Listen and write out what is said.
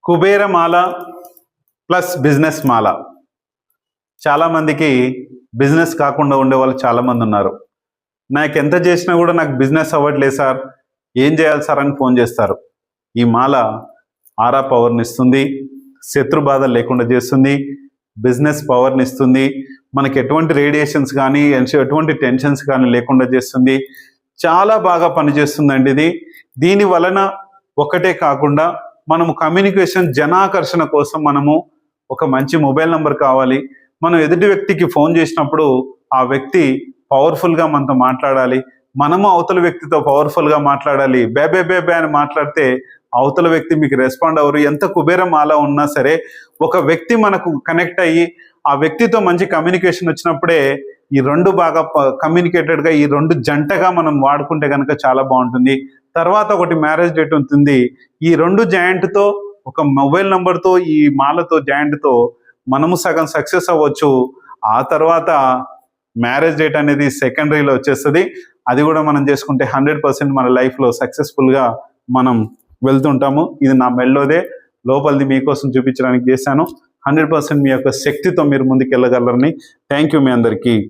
కుబేరమాల plus business మాల. చాలామందికి business కాకుండా ఉండే వాళ్ళు చాలామంది ఉన్నారు. నాకు ఎంత చేసినా కూడా నాకు బిజినెస్ అవ్వట్లేదు సార్, ఏం చేయాలి సార్ అని ఫోన్ చేస్తారు. ఈ మాల ఆరా పవర్ని ఇస్తుంది, శత్రు బాధ లేకుండా చేస్తుంది, బిజినెస్ పవర్ని ఇస్తుంది, మనకి ఎటువంటి రేడియేషన్స్ కానీ ఎటువంటి టెన్షన్స్ కానీ లేకుండా చేస్తుంది. చాలా బాగా పనిచేస్తుందండి ఇది. దీని వలన ఒకటే కాకుండా మనము కమ్యూనికేషన్ జనాకర్షణ కోసం మనము ఒక మంచి మొబైల్ నెంబర్ కావాలి. మనం ఎదుటి వ్యక్తికి ఫోన్ చేసినప్పుడు ఆ వ్యక్తి పవర్ఫుల్గా మనతో మాట్లాడాలి, మనము అవతల వ్యక్తితో పవర్ఫుల్గా మాట్లాడాలి. బే బే బే అని మాట్లాడితే అవతల వ్యక్తి మీకు రెస్పాండ్ అవ్వరు. ఎంత కుబేరం అలా ఉన్నా సరే ఒక వ్యక్తి మనకు కనెక్ట్ అయ్యి ఆ వ్యక్తితో మంచి కమ్యూనికేషన్ వచ్చినప్పుడే ఈ రెండు బాగా కమ్యూనికేటెడ్గా ఈ రెండు జంటగా మనం వాడుకుంటే కనుక చాలా బాగుంటుంది. తర్వాత ఒకటి మ్యారేజ్ డేట్ ఉంటుంది. ఈ రెండు జాయింట్తో ఒక మొబైల్ నెంబర్తో ఈ మాలతో జాయింట్తో మనము సగం సక్సెస్ అవ్వచ్చు. ఆ తర్వాత మ్యారేజ్ డేట్ అనేది సెకండరీలో వచ్చేస్తుంది. అది కూడా మనం చేసుకుంటే 100% మన లైఫ్లో సక్సెస్ఫుల్గా మనం వెళ్తుంటాము. ఇది నా మెల్లోదే, లోపలిది మీకోసం చూపించడానికి చేశాను. 100% మీ యొక్క శక్తితో మీరు ముందుకు వెళ్ళగలరని. థ్యాంక్ యూ మీ అందరికీ.